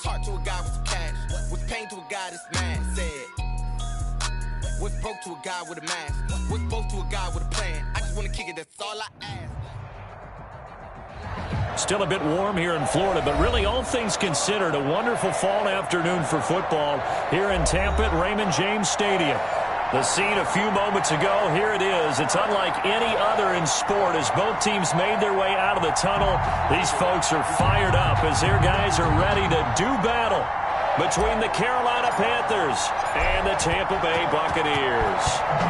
Talk to a guy with some cash. Was pain to a guy that's mad. Said, what's broke to a guy with a mask? What's both to a guy with a plan? I just want to kick it, that's all I ask. Still a bit warm here in Florida, but really all things considered, a wonderful fall afternoon for football here in Tampa at Raymond James Stadium. The scene a few moments ago, here it is. It's unlike any other in sport as both teams made their way out of the tunnel. These folks are fired up as their guys are ready to do battle between the Carolina Panthers and the Tampa Bay Buccaneers.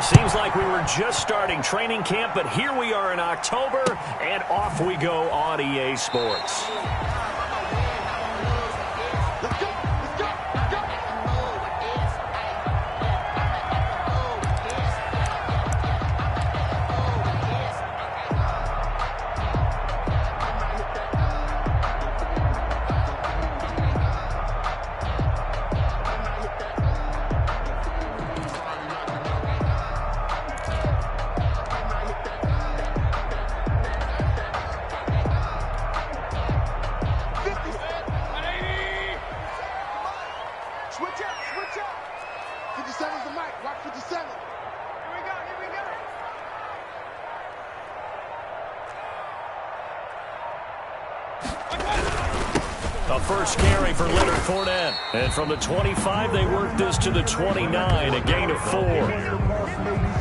Seems like we were just starting training camp, but here we are in October, and off we go on EA Sports. A first carry for Leonard Fournette. And from the 25, they worked this to the 29, a gain of 4.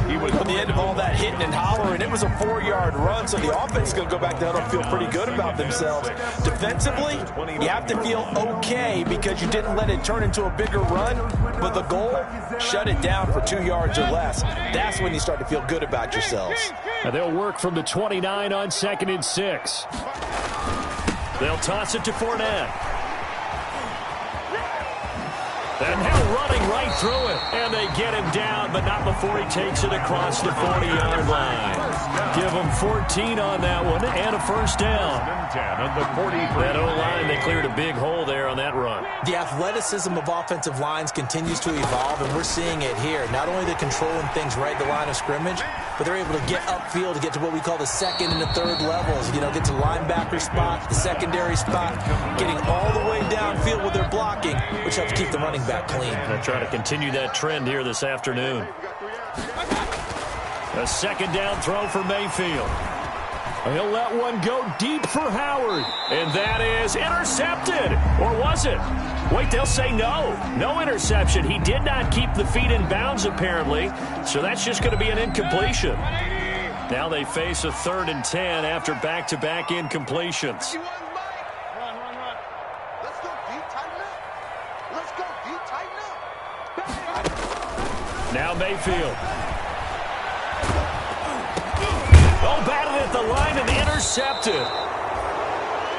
He was on the end of all that hitting and hollering. It was a 4-yard run, so the offense is going to go back down and feel pretty good about themselves. Defensively, you have to feel okay because you didn't let it turn into a bigger run, but the goal, shut it down for 2 yards or less. That's when you start to feel good about yourselves. And they'll work from the 29 on 2nd and 6. They'll toss it to Fournette. And now running right through it. And they get him down, but not before he takes it across the 40-yard line. Give him 14 on that one and a first down. That O-line, they cleared a big hole there on that run. The athleticism of offensive lines continues to evolve, and we're seeing it here. Not only they're controlling things right at the line of scrimmage, but they're able to get upfield to get to what we call the second and the third levels. You know, get to linebacker spot, the secondary spot, getting all the way downfield with their blocking, which helps keep the running back clean. They'll try to continue that trend here this afternoon. A second down throw for Mayfield. He'll let one go deep for Howard. And that is intercepted. Or was it? Wait, they'll say no. No interception. He did not keep the feet in bounds, apparently. So that's just going to be an incompletion. Now they face a 3rd and 10 after back-to-back incompletions. Now Mayfield. Oh, batted at the line and intercepted.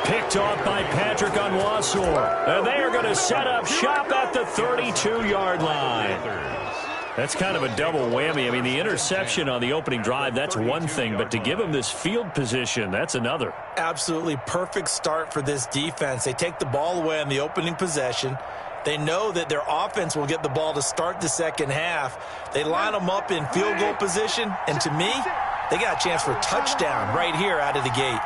Picked off by Patrick Onwuasor. And they are going to set up shop at the 32-yard line. That's kind of a double whammy. I mean, the interception on the opening drive, that's one thing. But to give him this field position, that's another. Absolutely perfect start for this defense. They take the ball away on the opening possession. They know that their offense will get the ball to start the second half. They line them up in field goal position. And to me, they got a chance for a touchdown right here out of the gate.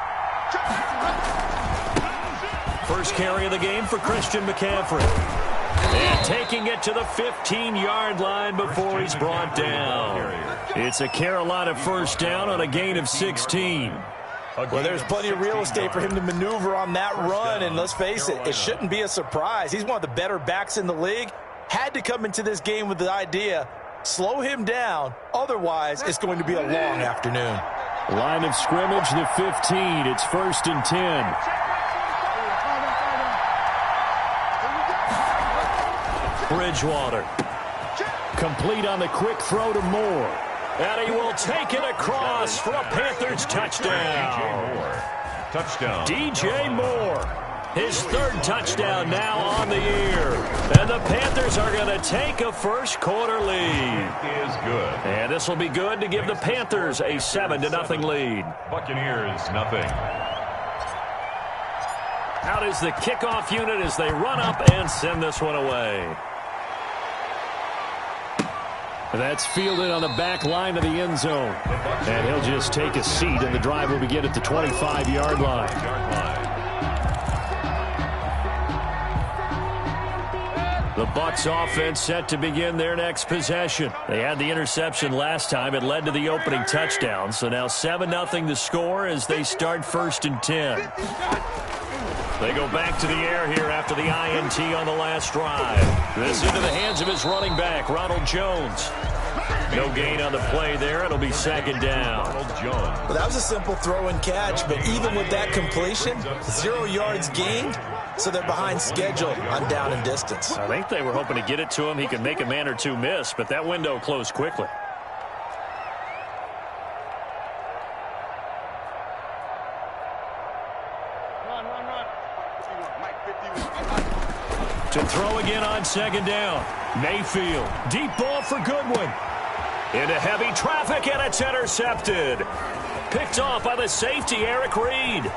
First carry of the game for Christian McCaffrey. And taking it to the 15-yard line before he's brought down. It's a Carolina first down on a gain of 16. Well, there's plenty of real estate for him to maneuver on that run, and let's face it, it shouldn't be a surprise. He's one of the better backs in the league. Had to come into this game with the idea, slow him down, otherwise it's going to be a long afternoon. Line of scrimmage, the 15. It's 1st and 10. Bridgewater. Complete on the quick throw to Moore. And he will take it across for a Panthers touchdown. DJ Moore. His 3rd touchdown now on the year. And the Panthers are going to take a first quarter lead. And this will be good to give the Panthers a 7-0 lead. Buccaneers, nothing. Out is the kickoff unit as they run up and send this one away. That's fielded on the back line of the end zone. And he'll just take a seat, and the drive will begin at the 25-yard line. The Bucs offense set to begin their next possession. They had the interception last time. It led to the opening touchdown. So now 7-0 the score as they start 1st and 10. They go back to the air here after the INT on the last drive. This into the hands of his running back, Ronald Jones. No gain on the play there. It'll be 2nd down. Well, that was a simple throw and catch, but even with that completion, 0 yards gained, so they're behind schedule on down and distance. I think they were hoping to get it to him. He could make a man or two miss, but that window closed quickly. To throw again on 2nd down. Mayfield. Deep ball for Goodwin. Into heavy traffic, and it's intercepted. Picked off by the safety, Eric Reed.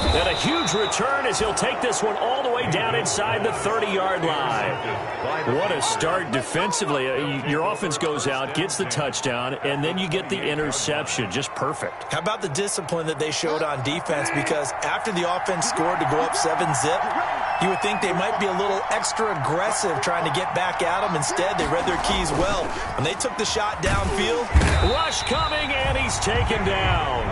And a huge return as he'll take this one all the way down inside the 30-yard line. What a start defensively. Your offense goes out, gets the touchdown, and then you get the interception. Just perfect. How about the discipline that they showed on defense? Because after the offense scored to go up 7-zip, you would think they might be a little extra aggressive trying to get back at them. Instead, they read their keys well. When they took the shot downfield, rush coming, and he's taken down.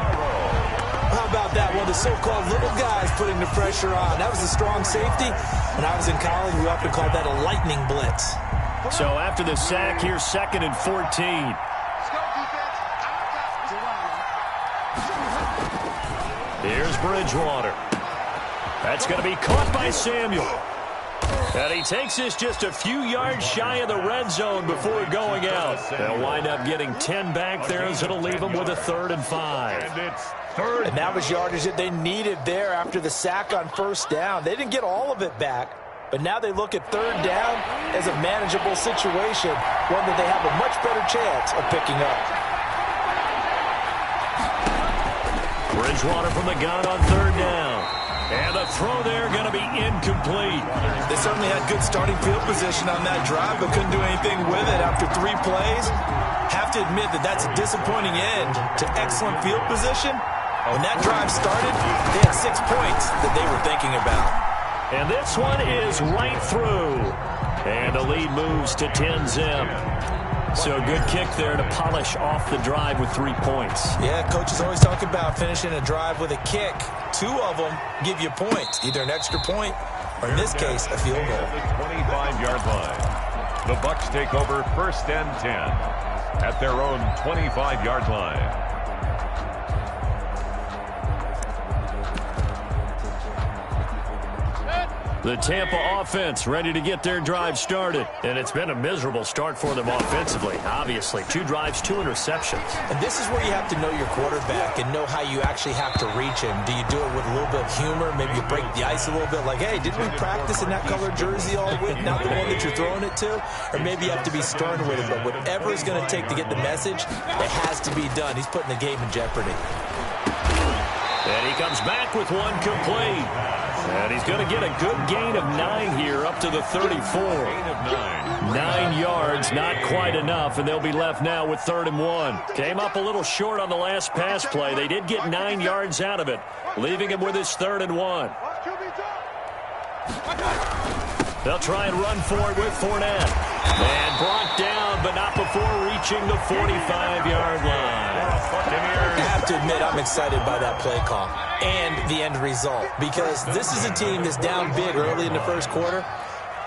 How about that? One of the so-called little guys putting the pressure on. That was a strong safety. When I was in college, we often called that a lightning blitz. So after the sack, here's 2nd and 14. Here's Bridgewater. That's going to be caught by Samuel. And he takes this just a few yards shy of the red zone before going out. They'll wind up getting 10 back there as it'll leave them with a 3rd and 5. And that was yardage that they needed there after the sack on 1st down. They didn't get all of it back, but now they look at 3rd down as a manageable situation, one that they have a much better chance of picking up. Bridgewater from the gun on 3rd down. And the throw there going to be incomplete. They certainly had good starting field position on that drive, but couldn't do anything with it after 3 plays. Have to admit that that's a disappointing end to excellent field position. When that drive started, they had 6 points that they were thinking about. And this one is right through. And the lead moves to 10-zip. So a good kick there to polish off the drive with 3 points. Yeah, coaches always talk about finishing a drive with a kick. 2 of them give you points, either an extra point or, in this case, a field goal. The 25-yard line. The Bucs take over 1st and 10 at their own 25-yard line. The Tampa offense ready to get their drive started. And it's been a miserable start for them offensively, obviously. 2 drives, 2 interceptions. And this is where you have to know your quarterback and know how you actually have to reach him. Do you do it with a little bit of humor? Maybe you break the ice a little bit like, hey, didn't we practice in that colored jersey all week? Not the one that you're throwing it to? Or maybe you have to be stern with him. But whatever it's going to take to get the message, it has to be done. He's putting the game in jeopardy. And he comes back with 1 complete. And he's going to get a good gain of 9 here up to the 34. 9 yards, not quite enough, and they'll be left now with 3rd and 1. Came up a little short on the last pass play. They did get 9 yards out of it, leaving him with his 3rd and 1. They'll try and run for it with Fournette. And brought down, but not before reaching the 45-yard line. I have to admit, I'm excited by that play call and the end result, because this is a team that's down big early in the 1st quarter,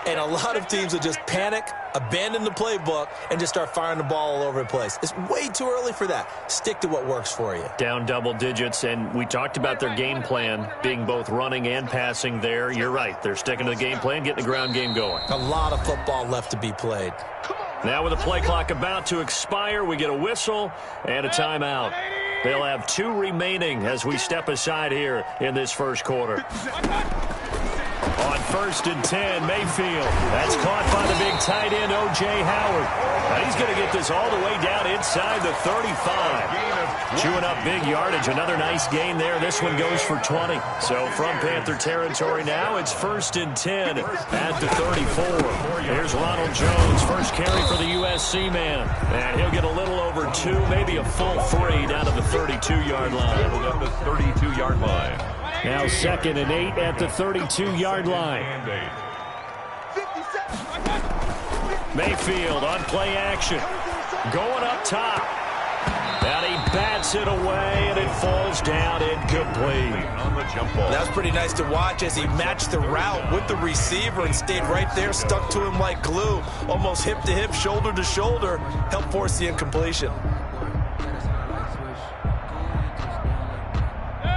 and a lot of teams will just panic, abandon the playbook, and just start firing the ball all over the place. It's way too early for that. Stick to what works for you. Down double digits, and we talked about their game plan being both running and passing there. You're right. They're sticking to the game plan, getting the ground game going. A lot of football left to be played. Now with the play clock about to expire, we get a whistle and a timeout. They'll have 2 remaining as we step aside here in this 1st quarter. On 1st and 10, Mayfield. That's caught by the big tight end, O.J. Howard. Now he's going to get this all the way down inside the 35. Chewing up big yardage. Another nice gain there. This one goes for 20. So from Panther territory now, it's 1st and 10 at the 34. Here's Ronald Jones, first carry for the USC man. And he'll get a little over 2, maybe a full 3 down to the 32-yard line. At the 32-yard line. Now 2nd and 8 at the 32-yard line. Mayfield on play action. Going up top. And he bats it away, and it falls down incomplete. On the jump ball. That was pretty nice to watch as he matched the route with the receiver and stayed right there, stuck to him like glue, almost hip to hip, shoulder to shoulder, helped force the incompletion.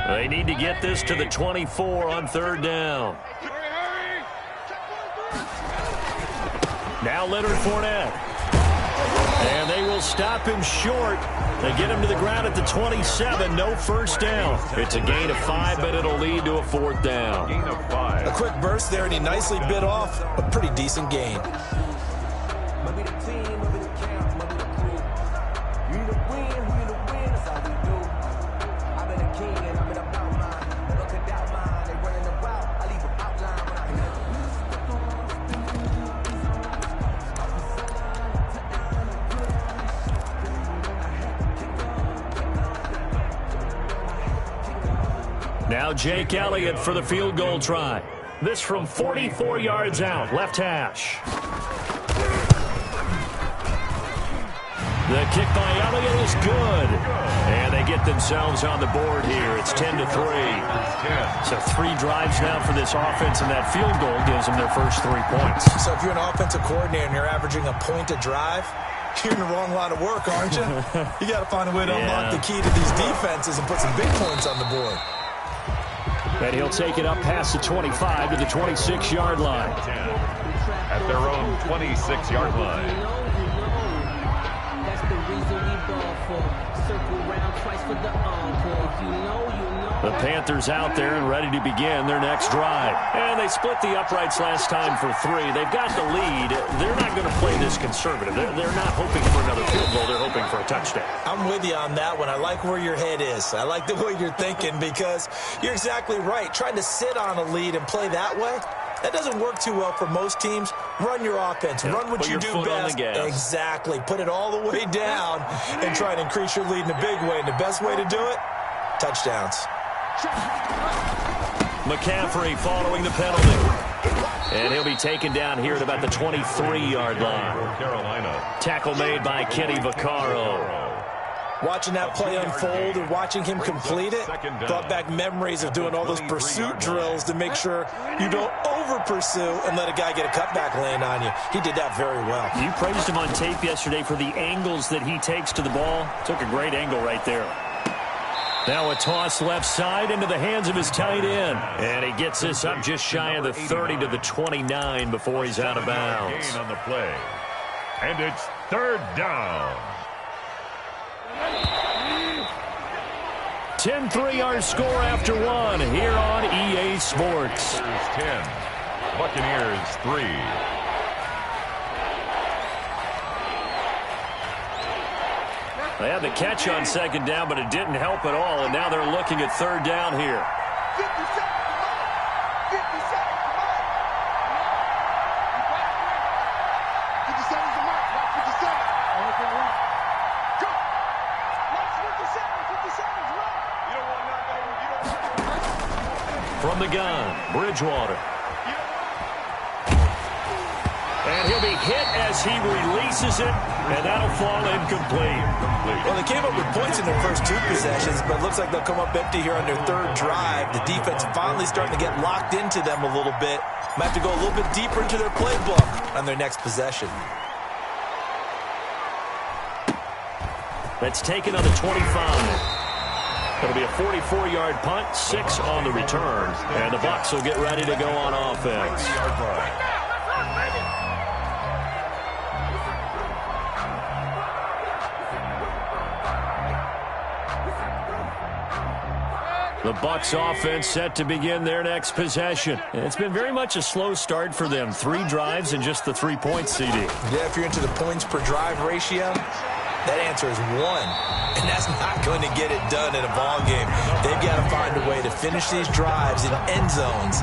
They need to get this to the 24 on third down. Now Leonard Fournette. And they will stop him short. They get him to the ground at the 27. No first down. It's a gain of 5, but it'll lead to a fourth down. Gain of 5. A quick burst there, and he nicely bit off a pretty decent gain. Now Jake Elliott for the field goal try. This from 44 yards out, left hash. The kick by Elliott is good. And they get themselves on the board here. It's 10-3. So 3 drives now for this offense, and that field goal gives them their first 3 points. So if you're an offensive coordinator and you're averaging a point a drive, you're in the wrong line of work, aren't you? You got to find a way to unlock the key to these defenses and put some big points on the board. And he'll take it up past the 25 to the 26-yard line. At their own 26-yard line. That's the reason we ball for. Circle round twice for the encore. You know. The Panthers out there and ready to begin their next drive. And they split the uprights last time for 3. They've got the lead. They're not going to play this conservative. They're not hoping for another field goal. They're hoping for a touchdown. I'm with you on that one. I like where your head is. I like the way you're thinking because you're exactly right. Trying to sit on a lead and play that way, that doesn't work too well for most teams. Run your offense. Run what you do best. Exactly. Put it all the way down and try and increase your lead in a big way. And the best way to do it, touchdowns. McCaffrey following the penalty. And he'll be taken down here at about the 23-yard line. Carolina. Tackle made by Kenny Vaccaro. Watching that play unfold and watching him complete it brought back memories of doing all those pursuit drills to make sure you don't over-pursue and let a guy get a cutback land on you. He did that very well. You praised him on tape yesterday for the angles that he takes to the ball. Took a great angle right there. Now a toss left side into the hands of his tight end. And he gets this up just shy of the 30 to the 29 before he's out of bounds. Gain on the play. And it's third down. 10-3 our score after 1 here on EA Sports. 10. Buccaneers 3. They had the catch on second down, but it didn't help at all, and now they're looking at third down here. 50 seconds. 50 seconds. 50 seconds to mark. Watch 50 seconds. Go. Watch 50 seconds. 50 seconds. Run. You don't want nothing. From the gun, Bridgewater. And he'll be hit as he releases it, and that'll fall incomplete. Well, they came up with points in their first 2 possessions, but it looks like they'll come up empty here on their third drive. The defense finally starting to get locked into them a little bit. Might have to go a little bit deeper into their playbook on their next possession. That's taken on the 25. It'll be a 44-yard punt, 6 on the return, and the Bucs will get ready to go on offense. The Bucs offense set to begin their next possession. And it's been very much a slow start for them. 3 drives and just the 3 points, CD. Yeah, if you're into the points per drive ratio, that answer is 1. And that's not going to get it done in a ball game. They've got to find a way to finish these drives in end zones,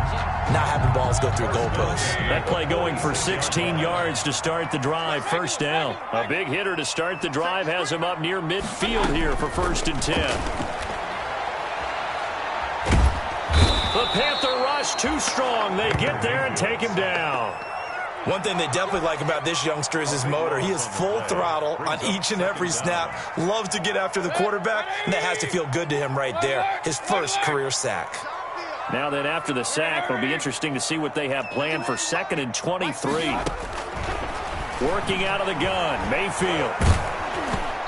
not having balls go through goalposts. That play going for 16 yards to start the drive. First down. A big hitter to start the drive has him up near midfield here for 1st and 10. The Panther rush too strong. They get there and take him down. One thing they definitely like about this youngster is his motor. He is full throttle on each and every snap, loves to get after the quarterback, and that has to feel good to him right there. His first career sack. Now then, after the sack, it'll be interesting to see what they have planned for 2nd and 23. Working out of the gun, Mayfield.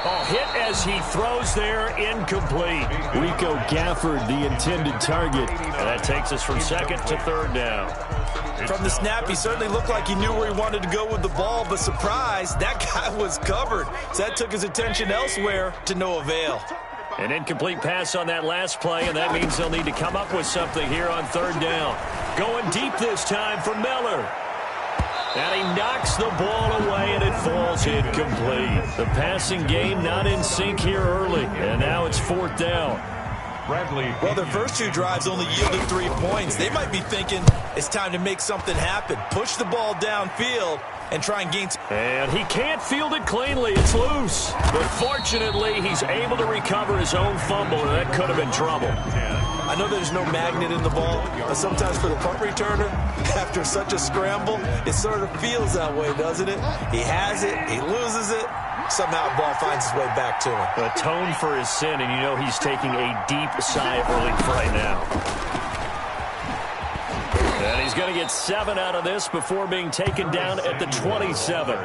Oh, hit as he throws there, incomplete. Rico Gafford, the intended target. And that takes us from 2nd to 3rd down. From the snap, he certainly looked like he knew where he wanted to go with the ball, but surprise, that guy was covered. So that took his attention elsewhere to no avail. An incomplete pass on that last play, and that means they'll need to come up with something here on 3rd down. Going deep this time for Miller. And he knocks the ball away, and it falls incomplete. The passing game not in sync here early, and now it's 4th down. Well, their first 2 drives only yielded 3 points. They might be thinking it's time to make something happen. Push the ball downfield and try and gain. And he can't field it cleanly. It's loose. But fortunately, he's able to recover his own fumble, and that could have been trouble. I know there's no magnet in the ball, but sometimes for the punt returner, after such a scramble, it sort of feels that way, doesn't it? He has it, he loses it, somehow the ball finds its way back to him. Atone for his sin, and you know he's taking a deep sigh of relief right now. And he's going to get 7 out of this before being taken down at the 27.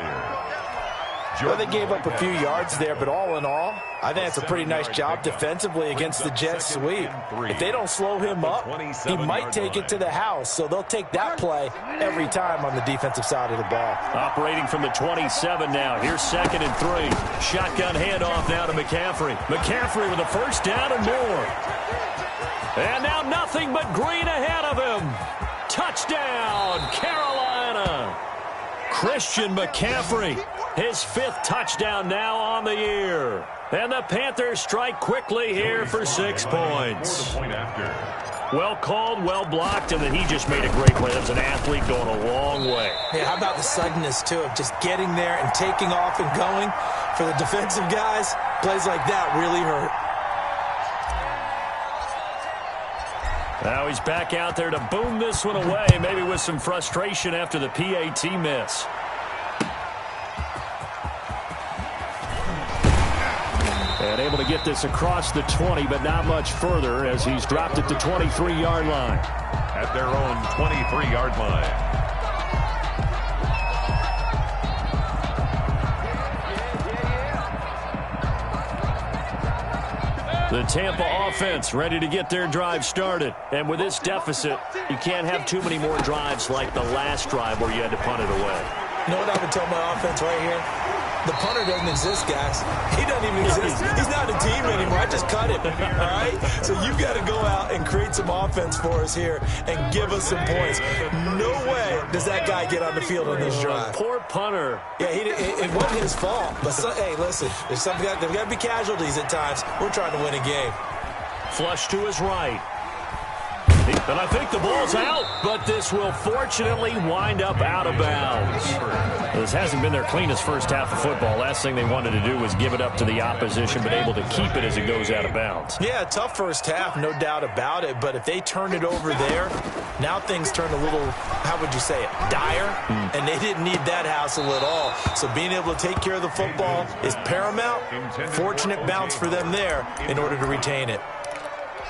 Well, they gave up a few yards there, but all in all, I think it's a pretty nice job defensively against the Jets sweep. If they don't slow him up, he might take it to the house, so they'll take that play every time on the defensive side of the ball. Operating from the 27 now. Here's 2nd and 3. Shotgun handoff now to McCaffrey. McCaffrey with a 1st down and more. And now nothing but green ahead of him. Touchdown, Carolina. Christian McCaffrey, his 5th touchdown now on the year. And the Panthers strike quickly here for 6 points. Well called, well blocked, and then he just made a great play. That was an athlete going a long way. Yeah, how about the suddenness, too, of just getting there and taking off and going? For the defensive guys, plays like that really hurt. Now he's back out there to boom this one away, maybe with some frustration after the PAT miss. And able to get this across the 20, but not much further as he's dropped at the 23-yard line. At their own 23-yard line. The Tampa offense ready to get their drive started. And with this deficit, you can't have too many more drives like the last drive where you had to punt it away. You know what I would tell my offense right here? The punter doesn't exist, guys. He doesn't even exist. He's not a team anymore. I just cut him, all right? So you've got to go out and create some offense for us here and give us some points. No way does that guy get on the field on this drive. Poor punter. Yeah, it wasn't his fault. But, hey, listen, there's got to be casualties at times. We're trying to win a game. Flush to his right. And I think the ball's out, but this will fortunately wind up out of bounds. This hasn't been their cleanest first half of football. Last thing they wanted to do was give it up to the opposition, but able to keep it as it goes out of bounds. Yeah, tough first half, no doubt about it. But if they turn it over there, now things turn a little, how would you say it, dire? And they didn't need that hassle at all. So being able to take care of the football is paramount. Fortunate bounce for them there in order to retain it.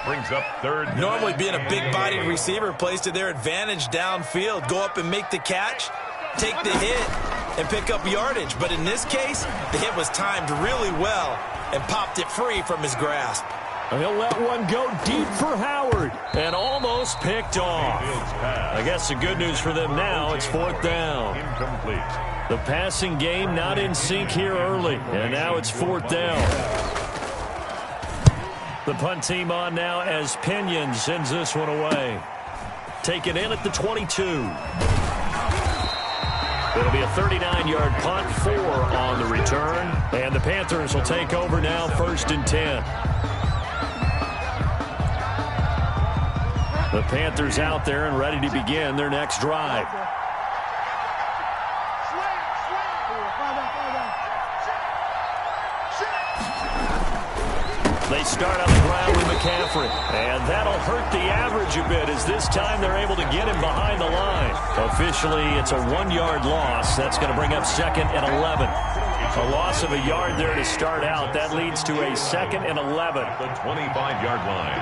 Brings up 3rd. Normally being a big-bodied receiver plays to their advantage downfield. Go up and make the catch, take the hit, and pick up yardage. But in this case, the hit was timed really well and popped it free from his grasp. He'll let one go deep for Howard and almost picked off. I guess the good news for them now, it's 4th down. Incomplete. The passing game not in sync here early, and now it's 4th down. The punt team on now as Pinion sends this one away. Taken in at the 22. It'll be a 39-yard punt, 4 on the return. And the Panthers will take over now, 1st and 10. The Panthers out there and ready to begin their next drive. They start on the ground with McCaffrey. And that'll hurt the average a bit, as this time they're able to get him behind the line. Officially, it's a 1-yard loss. That's going to bring up 2nd and 11. A loss of a yard there to start out. That leads to a 2nd and 11. The 25-yard line.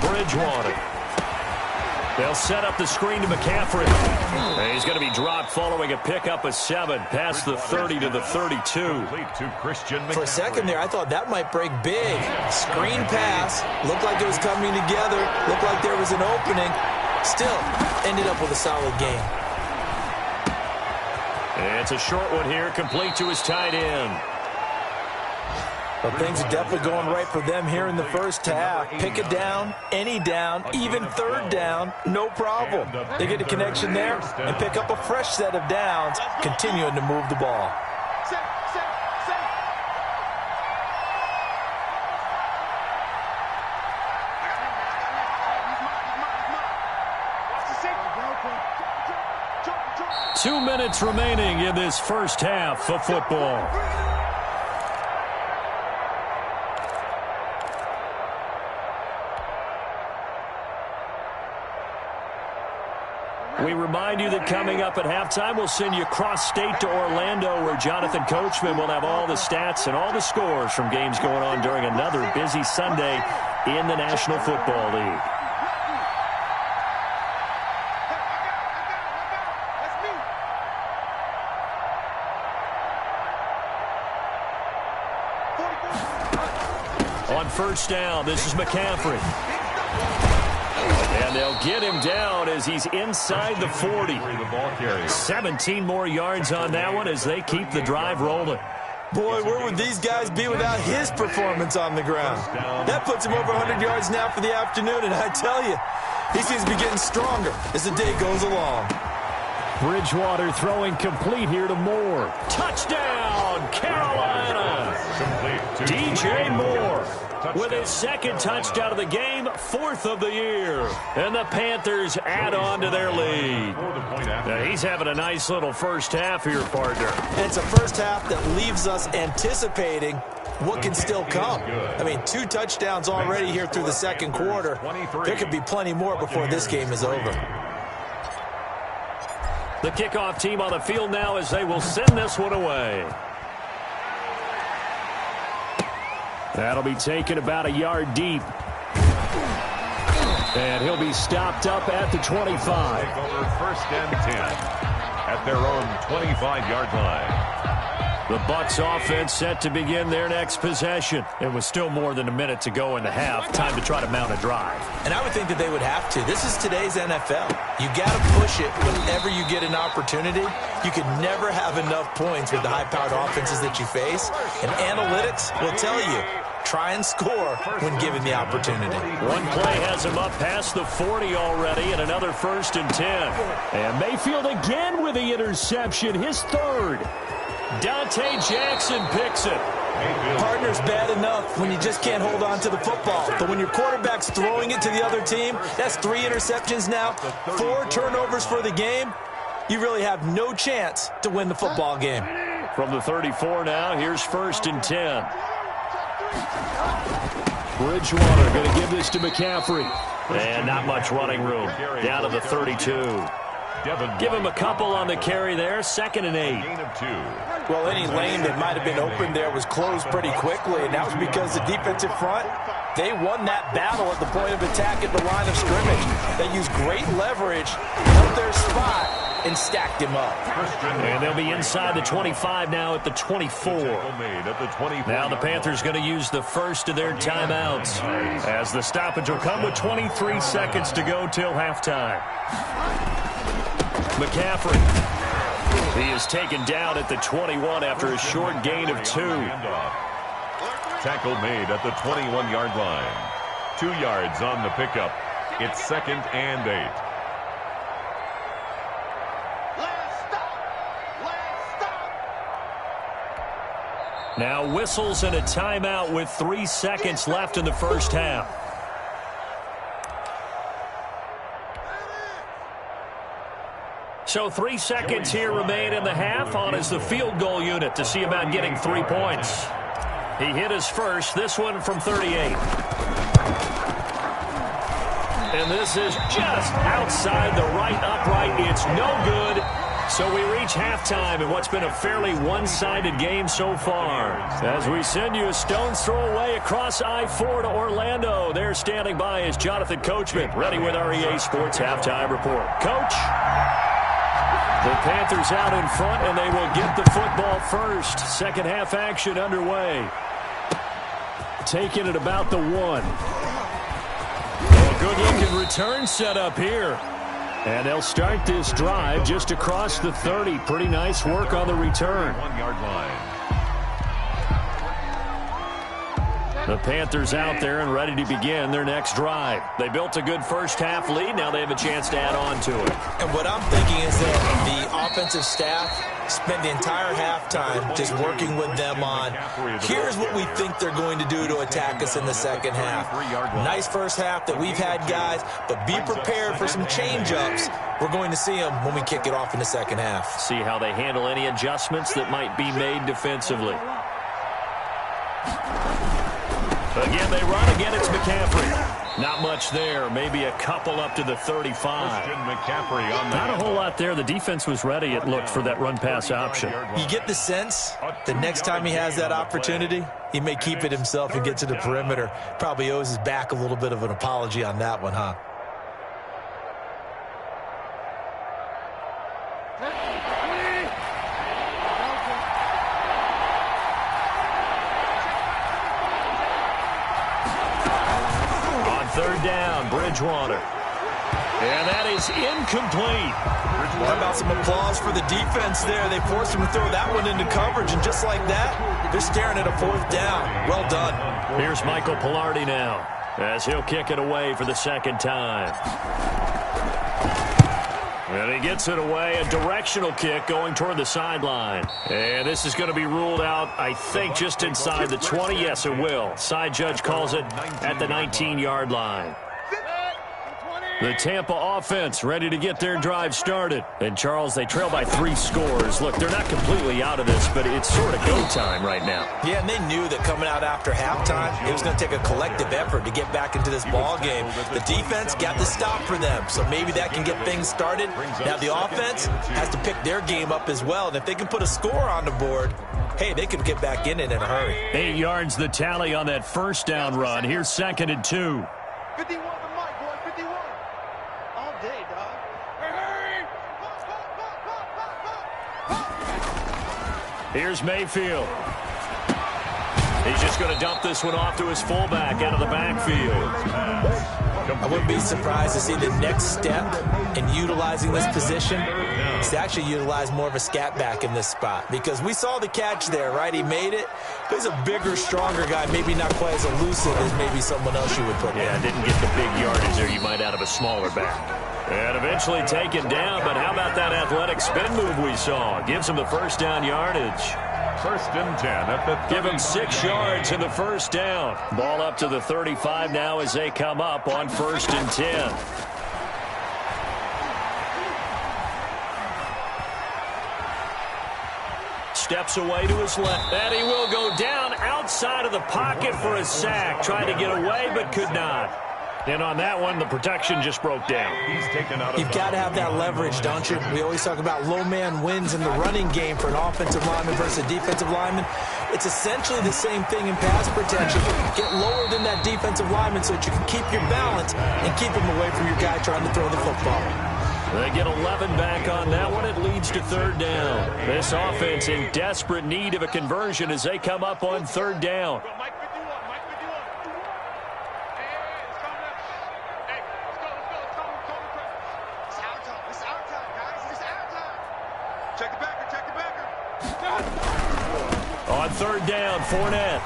Bridgewater. They'll set up the screen to McCaffrey. And he's going to be dropped following a pickup of 7 past the 30 to the 32. For a second there, I thought that might break big. Screen pass. Looked like it was coming together. Looked like there was an opening. Still, ended up with a solid game. And it's a short one here, complete to his tight end. But things are definitely going right for them here in the first half. Pick it down, any down, even 3rd down, no problem. They get a connection there and pick up a fresh set of downs, continuing to move the ball. Two minutes remaining in this first half of football. We remind you that coming up at halftime, we'll send you cross-state to Orlando, where Jonathan Coachman will have all the stats and all the scores from games going on during another busy Sunday in the National Football League. On first down, this is McCaffrey. And they'll get him down as he's inside the 40. 17 more yards on that one as they keep the drive rolling. Boy, where would these guys be without his performance on the ground? That puts him over 100 yards now for the afternoon, and I tell you, he seems to be getting stronger as the day goes along. Bridgewater throwing complete here to Moore. Touchdown, Carolina! DJ Moore with his 2nd touchdown of the game, 4th of the year. And the Panthers add on to their lead. Now, he's having a nice little first half here, partner. And it's a first half that leaves us anticipating what can still come. I mean, 2 touchdowns already here through the 2nd quarter. There could be plenty more before this game is over. The kickoff team on the field now as they will send this one away. That'll be taken about a yard deep. And he'll be stopped up at the 25. Over 1st and 10 at their own 25-yard line. The Bucs offense set to begin their next possession. It was still more than a minute to go in the half. Time to try to mount a drive. And I would think that they would have to. This is today's NFL. You got to push it whenever you get an opportunity. You can never have enough points with the high-powered offenses that you face. And analytics will tell you, try and score when given the opportunity. One play has him up past the 40 already, and another 1st and 10. And Mayfield again with the interception, his 3rd. Dante Jackson picks it. Partner's bad enough when you just can't hold on to the football. But when your quarterback's throwing it to the other team, that's 3 interceptions now, 4 turnovers for the game. You really have no chance to win the football game. From the 34 now, here's 1st and 10. Bridgewater going to give this to McCaffrey. And not much running room. Down to the 32. Give him a couple on the carry there. 2nd and 8. Well, any lane that might have been open there was closed pretty quickly, and that was because the defensive front, they won that battle at the point of attack at the line of scrimmage. They used great leverage, held their spot, and stacked him up. And they'll be inside the 25 now at the 24. Now the Panthers going to use the first of their timeouts, as the stoppage will come with 23 seconds to go till halftime. McCaffrey. He is taken down at the 21 after a short gain of 2. Tackle made at the 21-yard line. 2 yards on the pickup. It's 2nd and 8. Now whistles and a timeout with 3 seconds left in the first half. So 3 seconds here remain in the half. On is the field goal unit to see about getting 3 points. He hit his first, this one from 38. And this is just outside the right upright. It's no good. So we reach halftime in what's been a fairly one-sided game so far. As we send you a stone's throw away across I-4 to Orlando. There standing by is Jonathan Coachman, ready with our EA Sports Halftime Report. Coach? The Panthers out in front, and they will get the football first. Second half action underway. Taking it about the 1. A good-looking return set up here. And they'll start this drive just across the 30. Pretty nice work on the return. 1-yard line. The Panthers out there and ready to begin their next drive. They built a good first-half lead. Now they have a chance to add on to it. And what I'm thinking is that the offensive staff spent the entire halftime just working with them on, here's what we think they're going to do to attack us in the second half. Nice first half that we've had, guys, but be prepared for some change-ups. We're going to see them when we kick it off in the second half. See how they handle any adjustments that might be made defensively. Again, they run. Again, it's McCaffrey. Not much there. Maybe a couple up to the 35. McCaffrey on Not a whole lot there. The defense was ready, it looked, for that run-pass option. You get the sense the next time he has that opportunity, he may keep it himself and get to the perimeter. Probably owes his back a little bit of an apology on that one, huh? Third down, Bridgewater. And that is incomplete. How about some applause for the defense there? They forced him to throw that one into coverage, and just like that, they're staring at a fourth down. Well done. Here's Michael Pilardi now, as he'll kick it away for the second time. And he gets it away, a directional kick going toward the sideline. And this is going to be ruled out, I think, just inside the 20. Yes, it will. Side judge calls it at the 19-yard line. The Tampa offense ready to get their drive started. And, Charles, they trail by 3 scores. Look, they're not completely out of this, but it's sort of go time right now. Yeah, and they knew that coming out after halftime, it was going to take a collective effort to get back into this ball game. The defense got the stop for them, so maybe that can get things started. Now the offense has to pick their game up as well, and if they can put a score on the board, hey, they could get back in it in a hurry. 8 yards the tally on that first down run. Here's 2nd and 2. 51 the mic, boy, 51. All day, dog. Hurry! Here's Mayfield. He's just going to dump this one off to his fullback out of the backfield. I wouldn't be surprised to see the next step in utilizing this position is to actually utilize more of a scat back in this spot, because we saw the catch there, right? He made it. He's a bigger, stronger guy, maybe not quite as elusive as maybe someone else you would put there. Yeah, didn't get the big yardage there you might out of a smaller back. And eventually taken down, but how about that athletic spin move we saw? Gives him the first down yardage. 1st and 10 at the Give him 6 yards in the first down. Ball up to the 35 now as they come up on 1st and 10. Steps away to his left, and he will go down outside of the pocket for a sack. Tried to get away, but could not. And on that one, the protection just broke down. He's taken out of You've got to have that leverage, don't you? We always talk about low man wins in the running game for an offensive lineman versus a defensive lineman. It's essentially the same thing in pass protection. Get lower than that defensive lineman so that you can keep your balance and keep him away from your guy trying to throw the football. They get 11 back on that one. It leads to 3rd down. This offense in desperate need of a conversion as they come up on 3rd down. Mike 51, Mike 51. Hey, it's coming up. Hey, let's go. It's our time. It's our time, guys. It's our time. Check the backer, check the backer. On 3rd down, Fournette.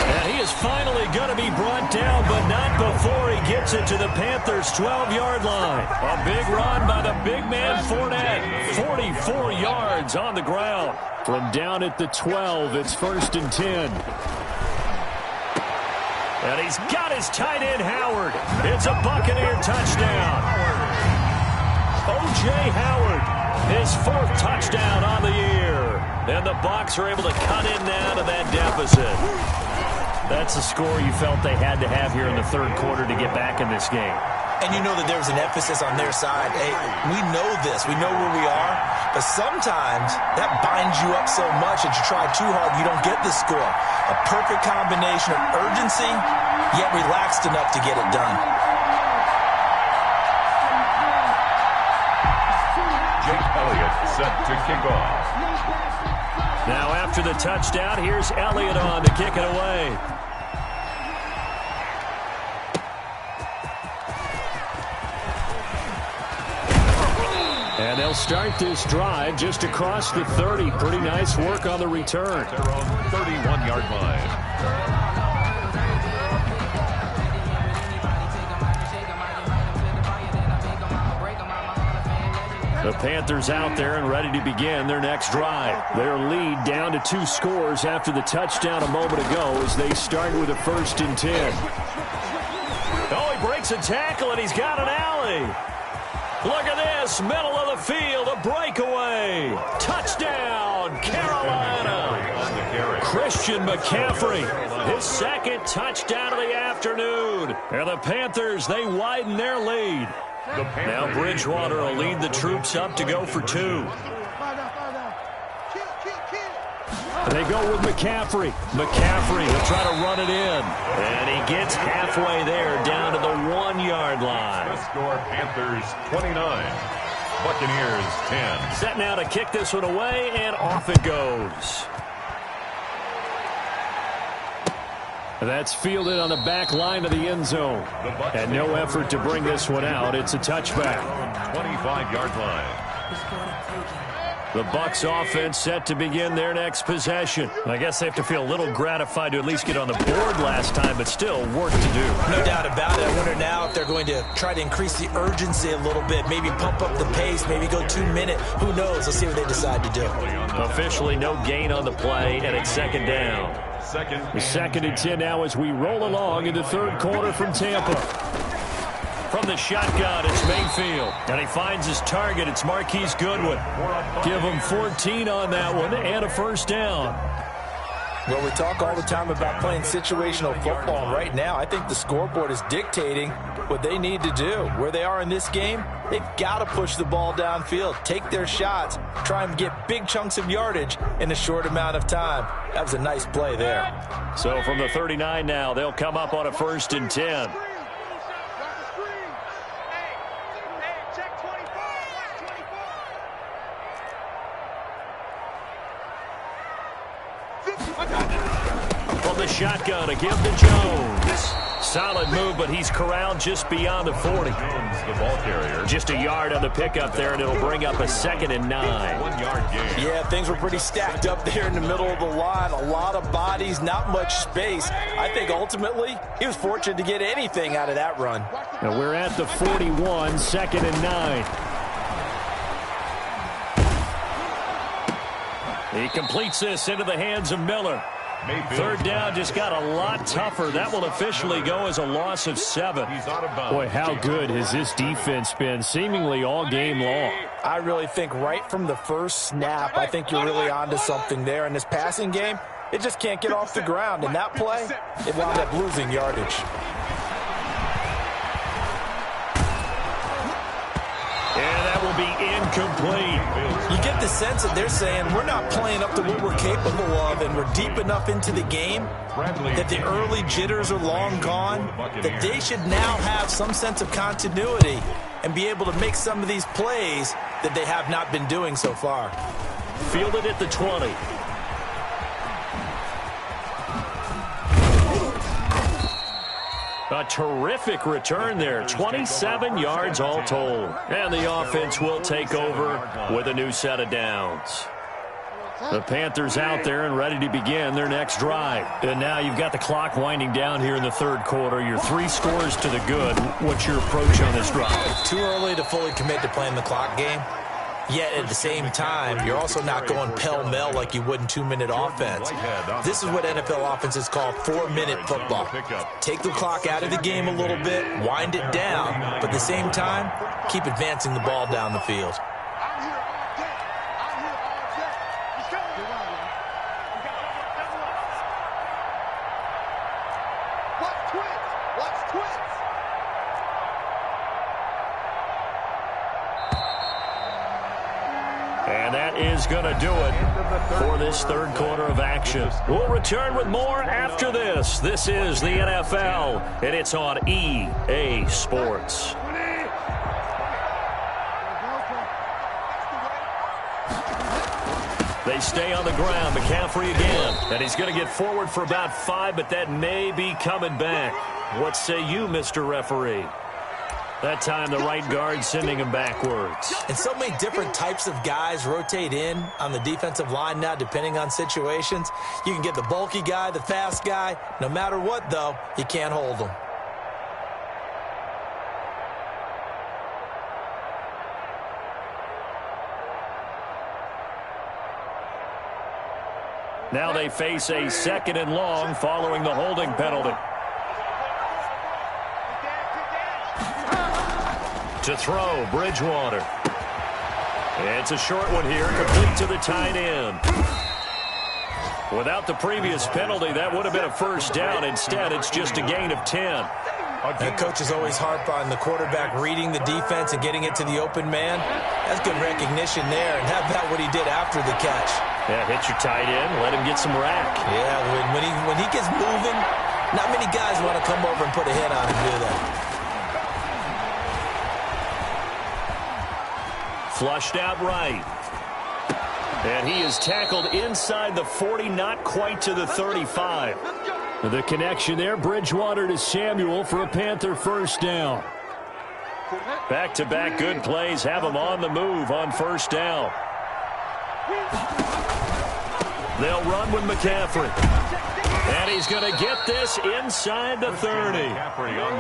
And he is finally going to be brought down, but not before he gets it to the Panthers' 12-yard line. A big run by the big man Fournette. 44 yards on the ground. From down at the 12, it's 1st and 10. And he's got his tight end, Howard. It's a Buccaneer touchdown. O.J. Howard His 4th touchdown on the year. And the Bucs are able to cut in now to that deficit. That's a score you felt they had to have here in the third quarter to get back in this game. And you know that there was an emphasis on their side. Hey, we know this. We know where we are. But sometimes that binds you up so much that you try too hard, you don't get the score. A perfect combination of urgency, yet relaxed enough to get it done. Jake Elliott set to kick off. Now after the touchdown, here's Elliott on to kick it away. And they'll start this drive just across the 30. Pretty nice work on the return. Their own 31-yard line. The Panthers out there and ready to begin their next drive. Their lead down to 2 scores after the touchdown a moment ago as they start with a 1st and 10. Oh, he breaks a tackle and he's got an alley. Look at this, middle of the field, a breakaway. Touchdown, Carolina. Christian McCaffrey, his 2nd touchdown of the afternoon. And the Panthers, they widen their lead. Now Bridgewater will lead the troops up to go for 2. They go with McCaffrey. McCaffrey will try to run it in. And he gets halfway there down to the 1-yard line. The score, Panthers 29, Buccaneers 10. Set now to kick this one away, and off it goes. That's fielded on the back line of the end zone. And no effort to bring this one out. It's a touchback. 25-yard line. The Bucs offense set to begin their next possession. I guess they have to feel a little gratified to at least get on the board last time, but still work to do. No doubt about it. I wonder now if they're going to try to increase the urgency a little bit, maybe pump up the pace, maybe go 2-minute. Who knows? Let's see what they decide to do. Officially no gain on the play, and it's 2nd down. The 2nd and 10 now as we roll along in the third quarter from Tampa. From the shotgun, it's Mayfield. And he finds his target. It's Marquise Goodwin. Give him 14 on that one and a 1st down. Well, we talk all the time about playing situational football. Right now, I think the scoreboard is dictating what they need to do. Where they are in this game, they've got to push the ball downfield, take their shots, try and get big chunks of yardage in a short amount of time. That was a nice play there. So from the 39 now, they'll come up on a 1st and 10. From the shotgun, a give to Jones. Solid move, but he's corralled just beyond the 40. Jones, the ball carrier. Just a yard on the pickup there, and it'll bring up a 2nd and 9. 1-yard gain. Yeah, things were pretty stacked up there in the middle of the line. A lot of bodies, not much space. I think ultimately he was fortunate to get anything out of that run. Now we're at the 41, 2nd and 9. He completes this into the hands of Miller. Mayfield. 3rd down just got a lot tougher. That will officially go as a loss of 7. He's out of bounds. Boy, how good has this defense been seemingly all game long? I really think right from the first snap, I think you're really onto something there. In this passing game, it just can't get off the ground. In that play, it wound up losing yardage. And that will be incomplete. You get the sense that they're saying we're not playing up to what we're capable of, and we're deep enough into the game that the early jitters are long gone, that they should now have some sense of continuity and be able to make some of these plays that they have not been doing so far. Fielded at the 20. A terrific return there. 27 yards all told. And the offense will take over with a new set of downs. The Panthers out there and ready to begin their next drive. And now you've got the clock winding down here in the third quarter. You're 3 scores to the good. What's your approach on this drive? Too early to fully commit to playing the clock game. Yet at the same time, you're also not going pell-mell like you would in 2-minute offense. This is what NFL offenses call 4-minute football. Take the clock out of the game a little bit, wind it down, but at the same time, keep advancing the ball down the field. And that is going to do it for this third quarter of action. We'll return with more after this. This is the NFL, and it's on EA Sports. They stay on the ground. McCaffrey again. And he's going to get forward for about 5, but that may be coming back. What say you, Mr. Referee? That time the right guard sending him backwards. And so many different types of guys rotate in on the defensive line now depending on situations. You can get the bulky guy, the fast guy. No matter what, though, you can't hold them. Now they face a 2nd and long following the holding penalty. To throw, Bridgewater. It's a short one here, complete to the tight end. Without the previous penalty, that would have been a first down. Instead, it's just a gain of 10. And coaches always harp on the quarterback reading the defense and getting it to the open man. That's good recognition there. And how about what he did after the catch? Yeah, hit your tight end, let him get some rack. Yeah, when he gets moving, not many guys want to come over and put a hit on him, do they? Flushed out right. And he is tackled inside the 40, not quite to the 35. The connection there, Bridgewater to Samuel for a Panther first down. Back-to-back good plays have him on the move on first down. They'll run with McCaffrey. And he's going to get this inside the 30.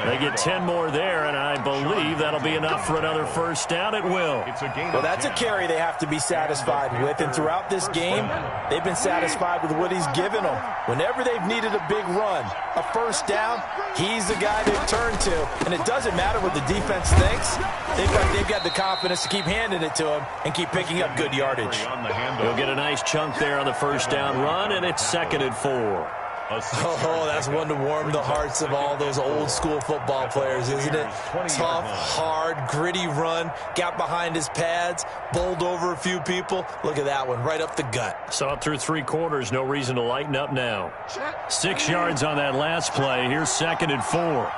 They get 10 more there, and I believe that'll be enough for another first down. It will. Well, that's a carry they have to be satisfied with, and throughout this game, they've been satisfied with what he's given them. Whenever they've needed a big run, a first down, he's the guy they've turned to, and it doesn't matter what the defense thinks. They've got the confidence to keep handing it to him and keep picking up good yardage. He'll get a nice chunk there on the first down run, and it's 2nd and 4. Oh, that's one to warm the hearts of all those old-school football players, isn't it? Tough, hard, gritty run, got behind his pads, bowled over a few people. Look at that one, right up the gut. Saw it through 3 quarters, no reason to lighten up now. 6 yards on that last play. Here's 2nd and 4.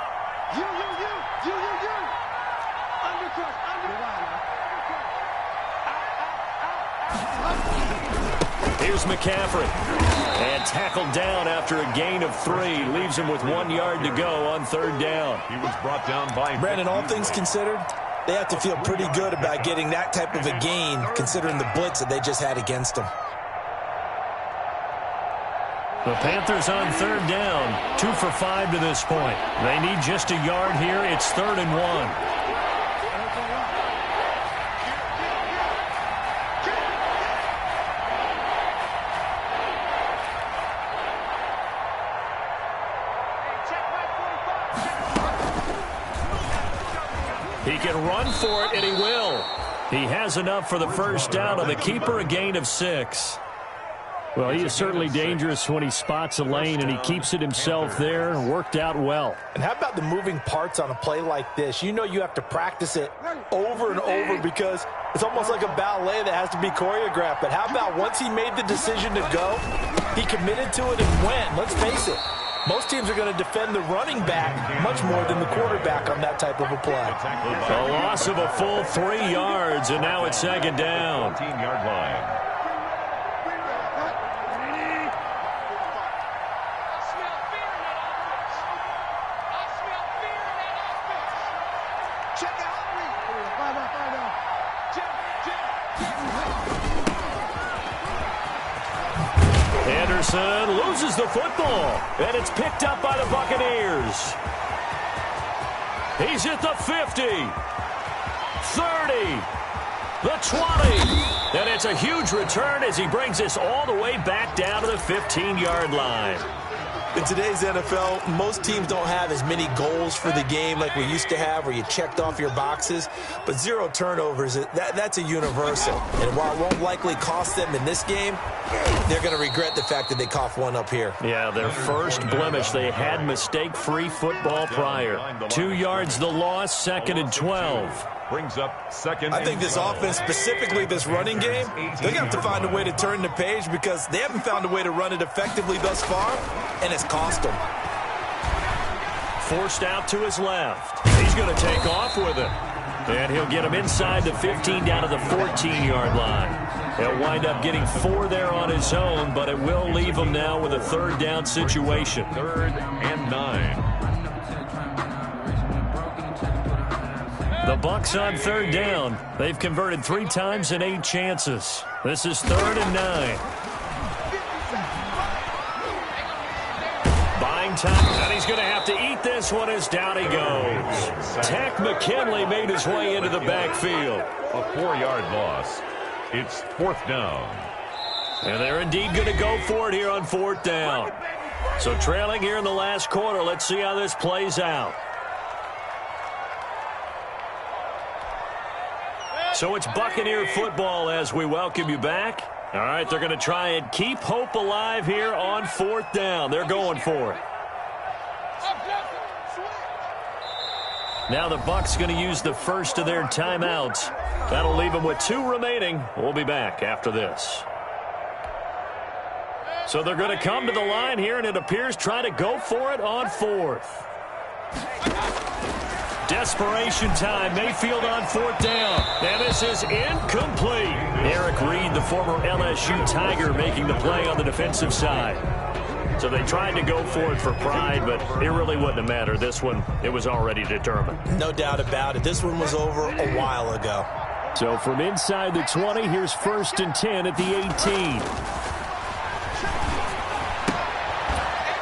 Here's McCaffrey. And tackled down after a gain of 3. Leaves him with 1 yard to go on 3rd down. He was brought down by Brandon, all things considered, they have to feel pretty good about getting that type of a gain considering the blitz that they just had against them. The Panthers on 3rd down. 2 for 5 to this point. They need just a yard here. It's 3rd and 1. He can run for it, and he will. He has enough for the first down on the keeper, a gain of 6. Well, he is certainly dangerous when he spots a lane, and he keeps it himself there and worked out well. And how about the moving parts on a play like this? You know you have to practice it over and over because it's almost like a ballet that has to be choreographed. But how about once he made the decision to go, he committed to it and went. Let's face it. Most teams are going to defend the running back much more than the quarterback on that type of a play. A loss of a full 3 yards, and now it's 2nd down. 14-yard line. Anderson loses the football, and it's picked up by the Buccaneers. He's at the 50, 30, the 20, and it's a huge return as he brings this all the way back down to the 15-yard line. In today's NFL, most teams don't have as many goals for the game like we used to have where you checked off your boxes. But 0 turnovers, that's a universal. And while it won't likely cost them in this game, they're going to regret the fact that they coughed one up here. Yeah, their first blemish. They had mistake-free football prior. 2 yards the loss, 2nd and 12. brings up second. I think this offense, specifically this running game, they're going to have to find a way to turn the page because they haven't found a way to run it effectively thus far, and it's cost them. Forced out to his left. He's going to take off with it. And he'll get him inside the 15 down to the 14-yard line. He'll wind up getting 4 there on his own, but it will leave him now with a third down situation. 3rd and 9. The Bucs on 3rd down. They've converted 3 times in 8 chances. This is 3rd and 9. Buying time, and he's going to have to eat this one as down he goes. Tack McKinley made his way into the backfield. A 4-yard loss. It's 4th down. And they're indeed going to go for it here on 4th down. So trailing here in the last quarter. Let's see how this plays out. So it's Buccaneer football as we welcome you back. All right, they're going to try and keep hope alive here on 4th down. They're going for it. Now the Bucs going to use the first of their timeouts. That'll leave them with 2 remaining. We'll be back after this. So they're going to come to the line here, and it appears try to go for it on 4th. Desperation time. Mayfield on 4th down. And this is incomplete. Eric Reed, the former LSU Tiger, making the play on the defensive side. So they tried to go for it for pride, but it really wouldn't have mattered. This one, it was already determined. No doubt about it. This one was over a while ago. So from inside the 20, here's 1st and 10 at the 18.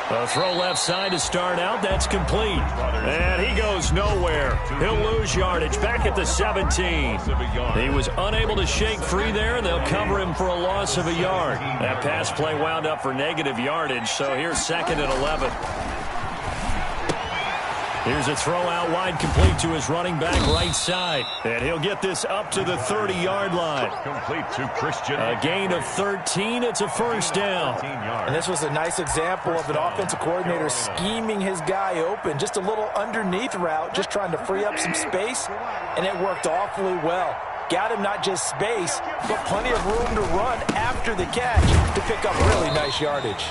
A throw left side to start out. That's complete. And he goes nowhere. He'll lose yardage back at the 17. He was unable to shake free there, and they'll cover him for a loss of a yard. That pass play wound up for negative yardage, so here's 2nd and 11. Here's a throw out wide, complete to his running back right side. And he'll get this up to the 30-yard line. Complete to Christian. A gain of 13. It's a 1st down. And this was a nice example of an offensive coordinator scheming his guy open. Just a little underneath route, just trying to free up some space, and it worked awfully well. Got him not just space, but plenty of room to run after the catch to pick up really nice yardage.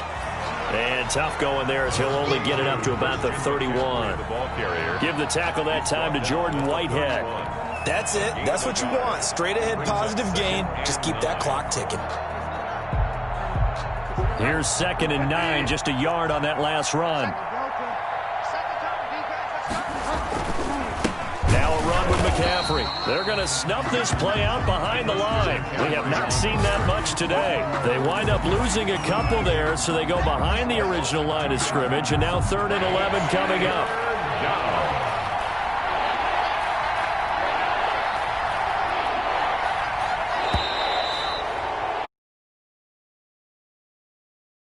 And tough going there as he'll only get it up to about the 31. Give the tackle that time to Jordan Whitehead. That's it. That's what you want. Straight ahead positive gain. Just keep that clock ticking. Here's 2nd and 9, just a yard on that last run. Now a run with McCaffrey. They're going to snuff this play out behind the line. We have not seen that much today. They wind up losing a couple there, so they go behind the original line of scrimmage, and now 3rd and 11 coming up.